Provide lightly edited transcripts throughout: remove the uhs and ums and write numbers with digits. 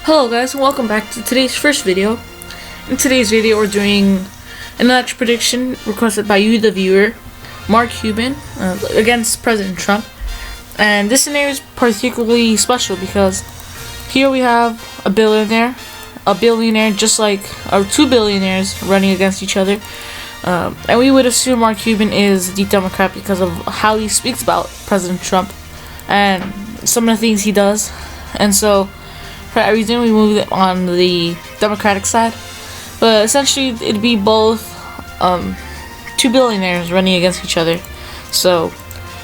Hello guys, and welcome back to today's first video. In today's video we're doing an election prediction requested by you, the viewer, Mark Cuban, against President Trump. And this scenario is particularly special because here we have a billionaire just like our two billionaires running against each other. And we would assume Mark Cuban is the Democrat because of how he speaks about President Trump and some of the things he does. And so for that reason we moved it on the Democratic side. But essentially it'd be both two billionaires running against each other. So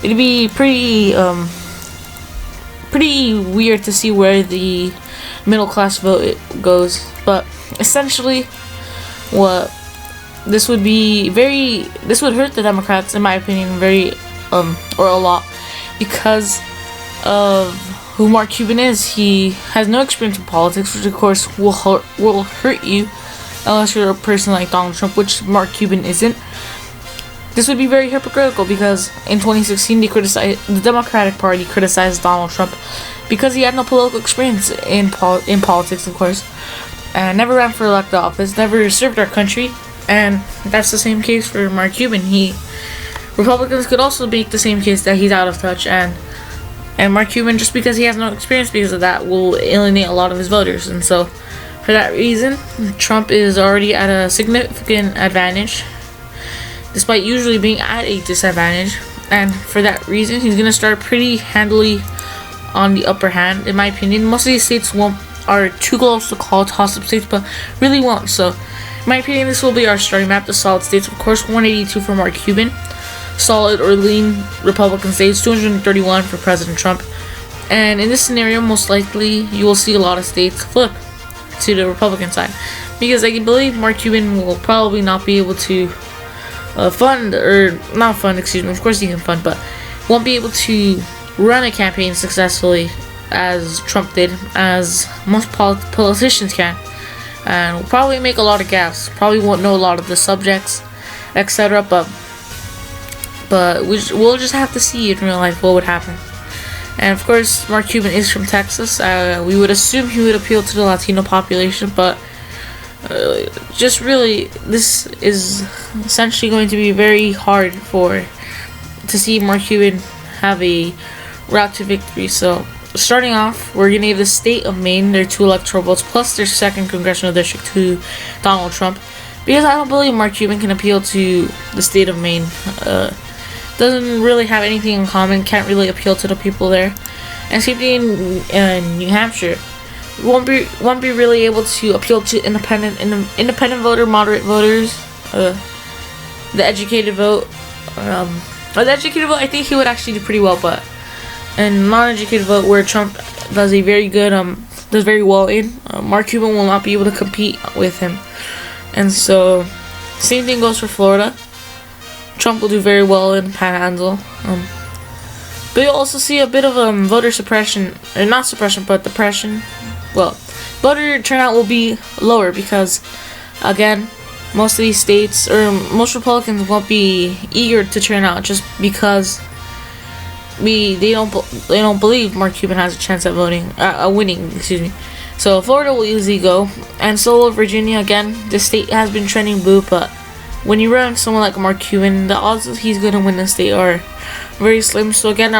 it'd be pretty weird to see where the middle class vote goes. But essentially this would hurt the Democrats, in my opinion, or a lot, because of who Mark Cuban is. He has no experience in politics, which of course will hurt you unless you're a person like Donald Trump, which Mark Cuban isn't. This would be very hypocritical because in 2016 the Democratic Party criticized Donald Trump because he had no political experience in politics, of course, and never ran for elected office, never served our country. And that's the same case for Mark Cuban. Republicans could also make the same case that he's out of touch, and Mark Cuban, just because he has no experience because of that, will alienate a lot of his voters. And so for that reason, Trump is already at a significant advantage, despite usually being at a disadvantage. And for that reason, he's going to start pretty handily on the upper hand, in my opinion. Most of these states are too close to call toss-up states, but really won't. So in my opinion, this will be our starting map. The solid states, of course, 182 for Mark Cuban. Solid or lean Republican states, 231 for President Trump. And in this scenario, most likely you will see a lot of states flip to the Republican side, because I can believe Mark Cuban will probably not be able to of course he can fund, but won't be able to run a campaign successfully as Trump did, as most politicians can, and will probably make a lot of gaffes, probably won't know a lot of the subjects, etc. But we'll just have to see in real life what would happen. And of course, Mark Cuban is from Texas. We would assume he would appeal to the Latino population, but this is essentially going to be very hard to see Mark Cuban have a route to victory. So starting off, we're gonna give the state of Maine their 2 electoral votes plus their 2nd congressional district to Donald Trump, because I don't believe Mark Cuban can appeal to the state of Maine. Doesn't really have anything in common, can't really appeal to the people there. And same thing in New Hampshire. Won't be really able to appeal to independent voter, moderate voters, the educated vote. The educated vote, I think he would actually do pretty well, but and non-educated vote, where Trump does very well in, Mark Cuban will not be able to compete with him. And so same thing goes for Florida. Trump will do very well in Panhandle. But you'll also see a bit of voter suppression, or not suppression, but depression. Well, voter turnout will be lower because, again, most of these states, or most Republicans, won't be eager to turn out just because they don't believe Mark Cuban has a chance at winning. So Florida will easily go, and so will Virginia. Again, this state has been trending blue, but when you run someone like Mark Cuban, the odds that he's going to win the state are very slim. So again,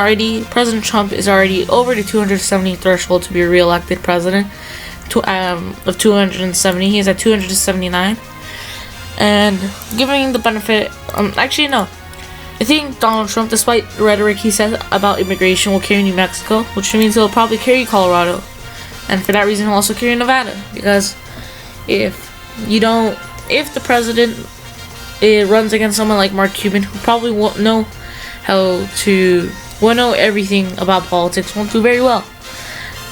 President Trump is already over the 270 threshold to be re-elected president. Of 270, he is at 279. And giving the benefit, actually no, I think Donald Trump, despite the rhetoric he says about immigration, will carry New Mexico, which means he'll probably carry Colorado. And for that reason, he'll also carry Nevada, because if the president runs against someone like Mark Cuban, who probably won't know everything about politics, won't do very well.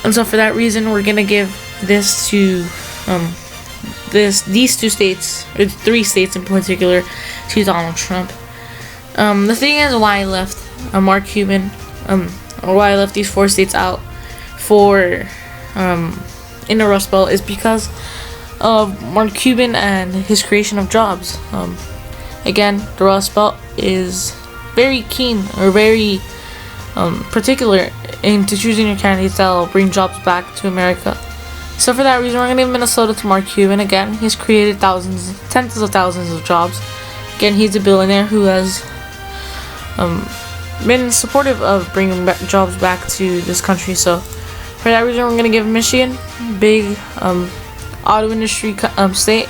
And so for that reason, we're gonna give this to these 2 states, or 3 states in particular, to Donald Trump. The thing is, why I left Mark Cuban, or why I left these 4 states out in the Rust Belt, is because of Mark Cuban and his creation of jobs. Again, the Rust Belt is very keen, or very particular into choosing your candidates that will bring jobs back to America. So for that reason, we're gonna give Minnesota to Mark Cuban. Again, he's created thousands, tens of thousands of jobs. Again, he's a billionaire who has been supportive of bringing jobs back to this country. So for that reason, we're gonna give Michigan, big auto industry state.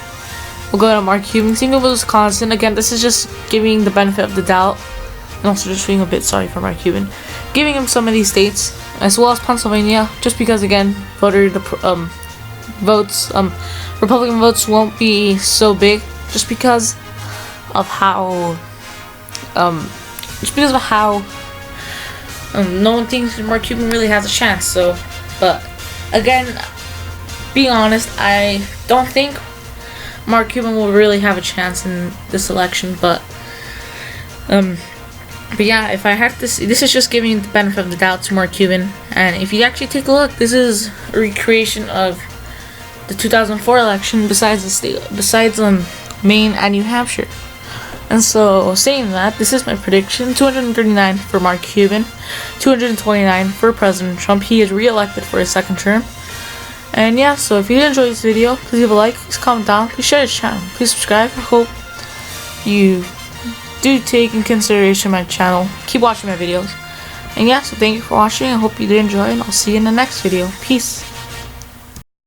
We'll go to Mark Cuban. Same with Wisconsin. Again, this is just giving the benefit of the doubt, and also just feeling a bit sorry for Mark Cuban, giving him some of these states, as well as Pennsylvania, just because again, Republican votes won't be so big, just because of how no one thinks Mark Cuban really has a chance. So, but again, being honest, I don't think Mark Cuban will really have a chance in this election. But yeah, if I had to see, this is just giving the benefit of the doubt to Mark Cuban. And if you actually take a look, this is a recreation of the 2004 election, besides Maine and New Hampshire. And so, saying that, this is my prediction: 239 for Mark Cuban, 229 for President Trump. He is re-elected for his second term. And yeah, so if you did enjoy this video, please leave a like, please comment down, please share this channel, please subscribe. I hope you do take in consideration my channel. Keep watching my videos. And yeah, so thank you for watching. I hope you did enjoy, and I'll see you in the next video. Peace.